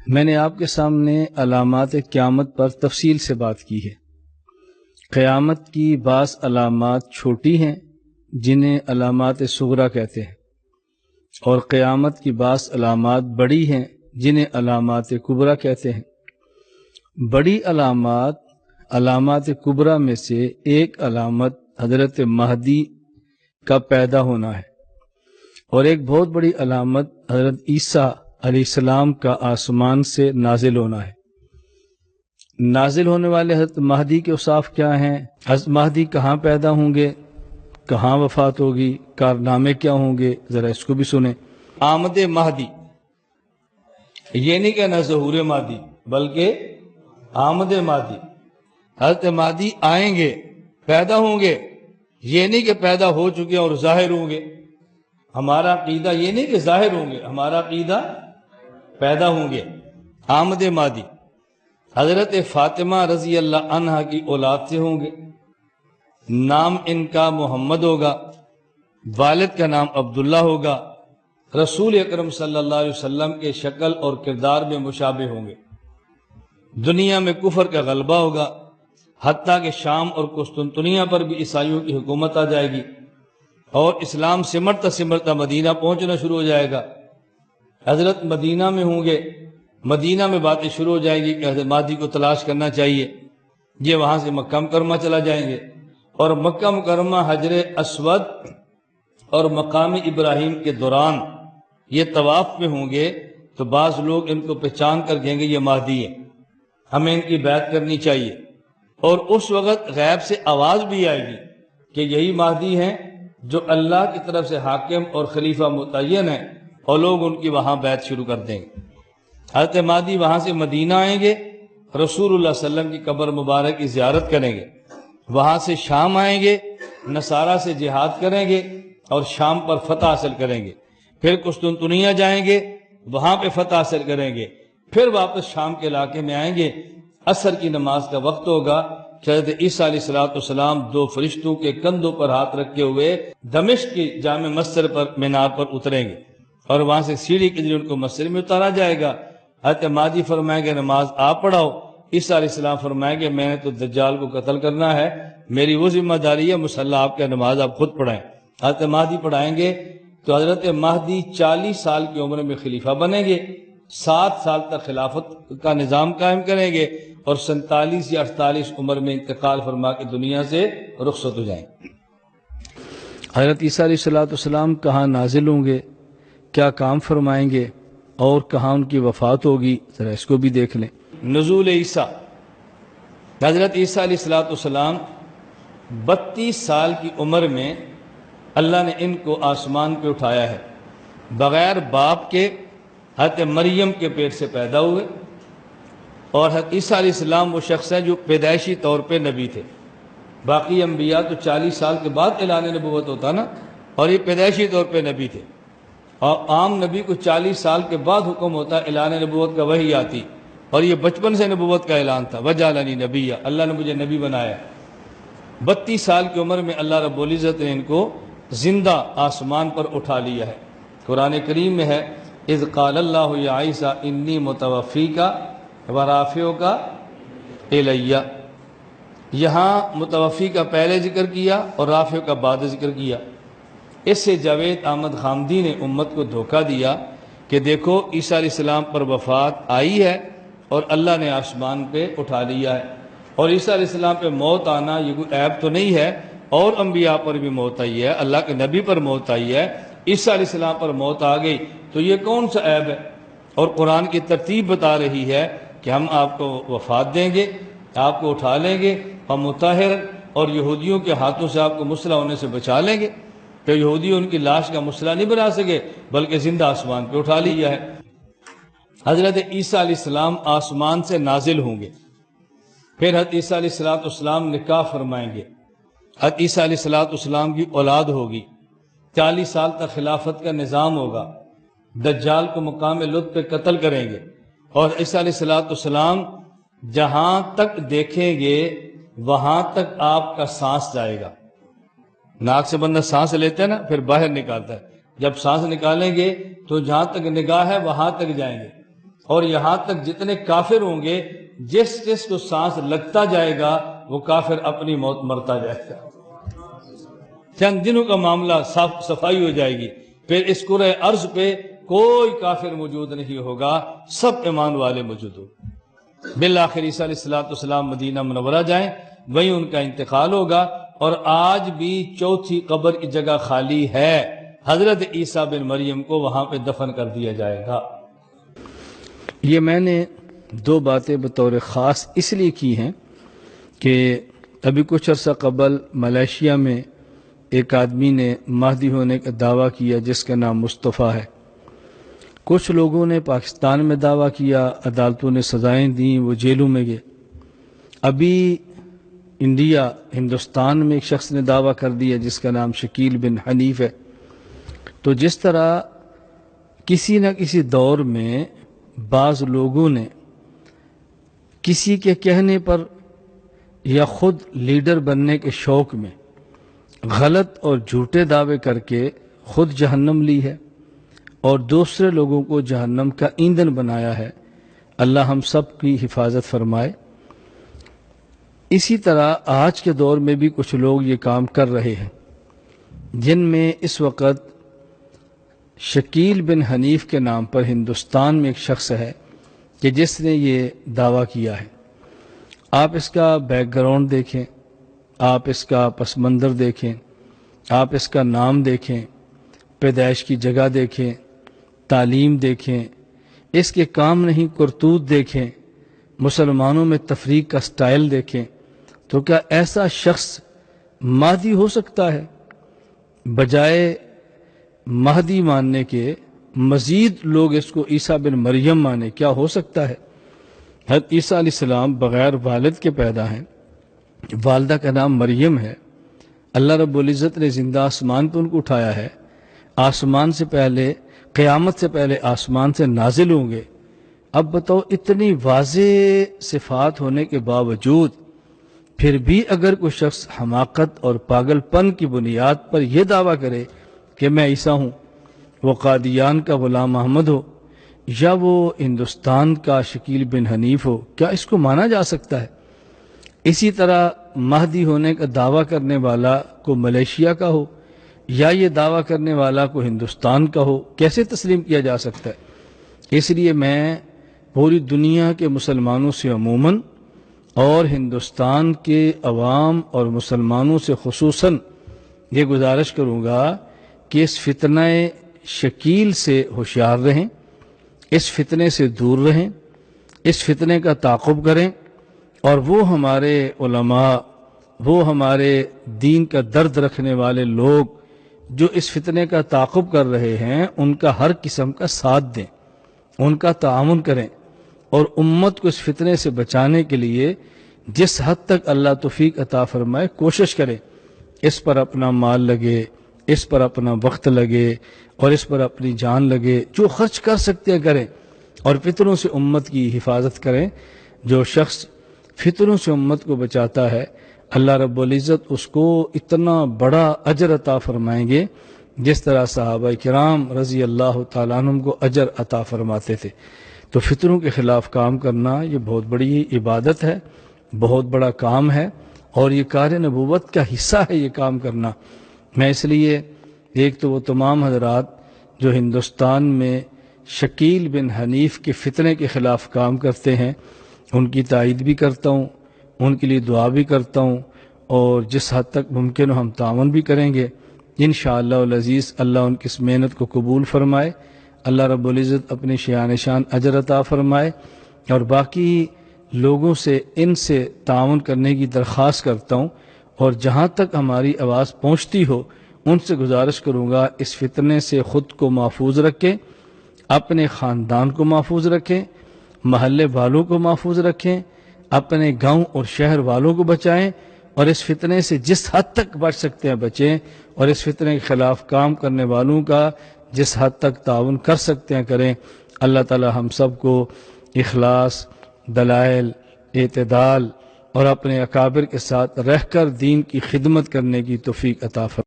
میں نے آپ کے سامنے علامات قیامت پر تفصیل سے بات کی ہے۔ قیامت کی بعض علامات چھوٹی ہیں جنہیں علامات صغریٰ کہتے ہیں، اور قیامت کی بعض علامات بڑی ہیں جنہیں علامات کبریٰ کہتے ہیں۔ بڑی علامات کبریٰ میں سے ایک علامت حضرت مہدی کا پیدا ہونا ہے، اور ایک بہت بڑی علامت حضرت عیسیٰ علیہ السلام کا آسمان سے نازل ہونا ہے۔ نازل ہونے والے حضرت مہدی کے اوصاف کیا ہیں؟ حضرت مہدی کہاں پیدا ہوں گے، کہاں وفات ہوگی، کارنامے کیا ہوں گے، ذرا اس کو بھی سنیں۔ آمد مہدی، یہ نہیں کہنا ظہور مہدی، بلکہ آمد مہدی۔ حضرت مہدی آئیں گے، پیدا ہوں گے، یہ نہیں کہ پیدا ہو چکے اور ظاہر ہوں گے۔ ہمارا عقیدہ یہ نہیں کہ ظاہر ہوں گے، ہمارا عقیدہ پیدا ہوں گے۔ آمد مہدی حضرت فاطمہ رضی اللہ عنہا کی اولاد سے ہوں گے۔ نام ان کا محمد ہوگا، والد کا نام عبداللہ ہوگا۔ رسول اکرم صلی اللہ علیہ وسلم کے شکل اور کردار میں مشابہ ہوں گے۔ دنیا میں کفر کا غلبہ ہوگا، حتیٰ کہ شام اور قسطنطنیہ پر بھی عیسائیوں کی حکومت آ جائے گی، اور اسلام سمٹتا سمٹتا مدینہ پہنچنا شروع ہو جائے گا۔ حضرت مدینہ میں ہوں گے، مدینہ میں باتیں شروع ہو جائیں گی کہ حضرت مہدی کو تلاش کرنا چاہیے۔ یہ وہاں سے مکہ مکرمہ چلا جائیں گے، اور مکہ مکرمہ حجر اسود اور مقام ابراہیم کے دوران یہ طواف میں ہوں گے، تو بعض لوگ ان کو پہچان کر کہیں گے یہ مہدی ہے، ہمیں ان کی بیعت کرنی چاہیے۔ اور اس وقت غیب سے آواز بھی آئے گی کہ یہی مہدی ہیں جو اللہ کی طرف سے حاکم اور خلیفہ متعین ہیں، اور لوگ ان کی وہاں بیعت شروع کر دیں گے۔ حضرت مہدی وہاں سے مدینہ آئیں گے، رسول اللہ صلی اللہ علیہ وسلم کی قبر مبارک کی زیارت کریں گے۔ وہاں سے شام آئیں گے، نصارہ سے جہاد کریں گے اور شام پر فتح حاصل کریں گے۔ پھر قسطنطنیہ جائیں گے، وہاں پہ فتح حاصل کریں گے۔ پھر واپس شام کے علاقے میں آئیں گے، عصر کی نماز کا وقت ہوگا کہ حضرت عیسیٰ علیہ السلام دو فرشتوں کے کندھوں پر ہاتھ رکھے ہوئے دمشق کی جامع مسجد پر مینار پر اتریں گے، اور وہاں سے سیڑھی کے ذریعے ان کو مسجد میں اتارا جائے گا۔ حضرت مہدی فرمائیں گے نماز آپ پڑھاؤ، عیسیٰ علیہ السلام فرمائیں گے میں نے تو دجال کو قتل کرنا ہے، میری وہ ذمہ داری ہے، مصلی آپ کا نماز آپ خود پڑھائیں۔ حضرت مہدی پڑھائیں گے تو حضرت مہدی 40 سال کی عمر میں خلیفہ بنیں گے، 7 سال تک خلافت کا نظام قائم کریں گے، اور 47 یا 48 عمر میں انتقال فرما کے دنیا سے رخصت ہو جائیں گے۔ حضرت عیسیٰ علیہ السلام کہاں نازل ہوں گے، کیا کام فرمائیں گے، اور کہاں ان کی وفات ہوگی، ذرا اس کو بھی دیکھ لیں۔ نزول عیسیٰ، حضرت عیسیٰ علیہ السلام 32 سال کی عمر میں اللہ نے ان کو آسمان پہ اٹھایا ہے، بغیر باپ کے حضرت مریم کے پیٹ سے پیدا ہوئے۔ اور حضرت عیسیٰ علیہ السلام وہ شخص ہیں جو پیدائشی طور پہ نبی تھے، باقی انبیاء تو 40 سال کے بعد اعلان نبوت ہوتا نا، اور یہ پیدائشی طور پہ نبی تھے۔ اور عام نبی کو 40 سال کے بعد حکم ہوتا اعلان نبوت کا، وحی آتی، اور یہ بچپن سے نبوت کا اعلان تھا، وجعلنی نبیّ، اللہ نے مجھے نبی بنایا۔ 32 سال کی عمر میں اللہ رب العزت نے ان کو زندہ آسمان پر اٹھا لیا ہے۔ قرآن کریم میں ہے اذ قال اللہ یا عیسیٰ انی متوفیک ورافعک الیہ، یہاں متوفی کا پہلے ذکر کیا اور رافع کا بعد ذکر کیا۔ اس سے جاوید احمد خامدی نے امت کو دھوکہ دیا کہ دیکھو عیسیٰ علیہ السلام پر وفات آئی ہے اور اللہ نے آسمان پہ اٹھا لیا ہے، اور عیسیٰ علیہ السلام پہ موت آنا یہ کوئی عیب تو نہیں ہے، اور انبیاء پر بھی موت آئی ہے، اللہ کے نبی پر موت آئی ہے، عیسیٰ علیہ السلام پر موت آ گئی تو یہ کون سا عیب ہے؟ اور قرآن کی ترتیب بتا رہی ہے کہ ہم آپ کو وفات دیں گے، آپ کو اٹھا لیں گے، اور مطہر اور یہودیوں کے ہاتھوں سے آپ کو مسلح ہونے سے بچا لیں گے۔ تو یہودی ان کی لاش کا مسلح نہیں بنا سکے، بلکہ زندہ آسمان پہ اٹھا لیا ہے۔ حضرت عیسیٰ علیہ السلام آسمان سے نازل ہوں گے، پھر حضرت عیسیٰ علیہ السلام نکاح فرمائیں گے، حضرت عیسیٰ علیہ السلام کی اولاد ہوگی، 40 سال تک خلافت کا نظام ہوگا، دجال کو مقام لد پہ قتل کریں گے، اور عیسیٰ علیہ السلام جہاں تک دیکھیں گے وہاں تک آپ کا سانس جائے گا۔ ناک سے بندہ سانس لیتا ہے نا، پھر باہر نکالتا ہے، جب سانس نکالیں گے تو جہاں تک نگاہ ہے وہاں تک جائیں گے۔ اور یہاں تک جتنے کافر ہوں گے جس جس کو سانس لگتا جائے گا وہ کافر اپنی موت مرتا جائے گا. چند دنوں کا معاملہ صفائی ہو جائے گی، پھر اس کرۂ ارض پہ کوئی کافر موجود نہیں ہوگا، سب ایمان والے موجود ہوں. بالآخر عیسیٰ علیہ السلام مدینہ منورہ جائیں، وہیں ان کا انتقال ہوگا، اور آج بھی چوتھی قبر کی جگہ خالی ہے، حضرت عیسیٰ بن مریم کو وہاں پہ دفن کر دیا جائے گا. یہ میں نے دو باتیں بطور خاص اس لیے کی ہیں کہ ابھی کچھ عرصہ قبل ملیشیا میں ایک آدمی نے مہدی ہونے کا دعویٰ کیا جس کا نام مصطفیٰ ہے. کچھ لوگوں نے پاکستان میں دعویٰ کیا، عدالتوں نے سزائیں دیں، وہ جیلوں میں گئے. ابھی ہندوستان میں ایک شخص نے دعویٰ کر دیا جس کا نام شکیل بن حنیف ہے. تو جس طرح کسی نہ کسی دور میں بعض لوگوں نے کسی کے کہنے پر یا خود لیڈر بننے کے شوق میں غلط اور جھوٹے دعوے کر کے خود جہنم لی ہے اور دوسرے لوگوں کو جہنم کا ایندھن بنایا ہے. اللہ ہم سب کی حفاظت فرمائے. اسی طرح آج کے دور میں بھی کچھ لوگ یہ کام کر رہے ہیں، جن میں اس وقت شکیل بن حنیف کے نام پر ہندوستان میں ایک شخص ہے کہ جس نے یہ دعویٰ کیا ہے. آپ اس کا بیک گراؤنڈ دیکھیں، آپ اس کا پس منظر دیکھیں، آپ اس کا نام دیکھیں، پیدائش کی جگہ دیکھیں، تعلیم دیکھیں، اس کے کام نہیں کرتوت دیکھیں، مسلمانوں میں تفریق کا سٹائل دیکھیں. تو کیا ایسا شخص مہدی ہو سکتا ہے؟ بجائے مہدی ماننے کے مزید لوگ اس کو عیسیٰ بن مریم مانے. کیا ہو سکتا ہے؟ حضرت عیسیٰ علیہ السلام بغیر والد کے پیدا ہیں، والدہ کا نام مریم ہے. اللہ رب العزت نے زندہ آسمان پہ ان کو اٹھایا ہے. آسمان سے پہلے، قیامت سے پہلے آسمان سے نازل ہوں گے. اب بتاؤ، اتنی واضح صفات ہونے کے باوجود پھر بھی اگر کوئی شخص حماقت اور پاگل پن کی بنیاد پر یہ دعویٰ کرے کہ میں عیسیٰ ہوں، وہ قادیان کا غلام محمد ہو یا وہ ہندوستان کا شکیل بن حنیف ہو، کیا اس کو مانا جا سکتا ہے؟ اسی طرح مہدی ہونے کا دعویٰ کرنے والا کو ملیشیا کا ہو یا یہ دعویٰ کرنے والا کو ہندوستان کا ہو، کیسے تسلیم کیا جا سکتا ہے؟ اس لیے میں پوری دنیا کے مسلمانوں سے عموماً اور ہندوستان کے عوام اور مسلمانوں سے خصوصاً یہ گزارش کروں گا کہ اس فتنہ شکیل سے ہوشیار رہیں، اس فتنے سے دور رہیں، اس فتنے کا تعاقب کریں، اور وہ ہمارے علماء، وہ ہمارے دین کا درد رکھنے والے لوگ جو اس فتنے کا تعاقب کر رہے ہیں ان کا ہر قسم کا ساتھ دیں، ان کا تعاون کریں، اور امت کو اس فتنے سے بچانے کے لیے جس حد تک اللہ توفیق عطا فرمائے کوشش کریں. اس پر اپنا مال لگے، اس پر اپنا وقت لگے، اور اس پر اپنی جان لگے، جو خرچ کر سکتے ہیں کریں، اور فتنوں سے امت کی حفاظت کریں. جو شخص فتنوں سے امت کو بچاتا ہے اللہ رب العزت اس کو اتنا بڑا اجر عطا فرمائیں گے جس طرح صحابہ کرام رضی اللہ تعالیٰ عنہم کو اجر عطا فرماتے تھے. تو فتنوں کے خلاف کام کرنا یہ بہت بڑی عبادت ہے، بہت بڑا کام ہے، اور یہ کار نبوت کا حصہ ہے یہ کام کرنا. میں اس لیے ایک تو وہ تمام حضرات جو ہندوستان میں شکیل بن حنیف کے فتنے کے خلاف کام کرتے ہیں ان کی تائید بھی کرتا ہوں، ان کے لیے دعا بھی کرتا ہوں، اور جس حد تک ممکن ہو ہم تعاون بھی کریں گے انشاءاللہ العزیز. اللہ ان کی اس محنت کو قبول فرمائے، اللہ رب العزت اپنے شان شان اجر عطا فرمائے. اور باقی لوگوں سے ان سے تعاون کرنے کی درخواست کرتا ہوں، اور جہاں تک ہماری آواز پہنچتی ہو ان سے گزارش کروں گا اس فتنے سے خود کو محفوظ رکھیں، اپنے خاندان کو محفوظ رکھیں، محلے والوں کو محفوظ رکھیں، اپنے گاؤں اور شہر والوں کو بچائیں، اور اس فتنے سے جس حد تک بچ سکتے ہیں بچیں، اور اس فتنے کے خلاف کام کرنے والوں کا جس حد تک تعاون کر سکتے ہیں کریں. اللہ تعالی ہم سب کو اخلاص، دلائل، اعتدال اور اپنے اکابر کے ساتھ رہ کر دین کی خدمت کرنے کی توفیق عطا فرمائے.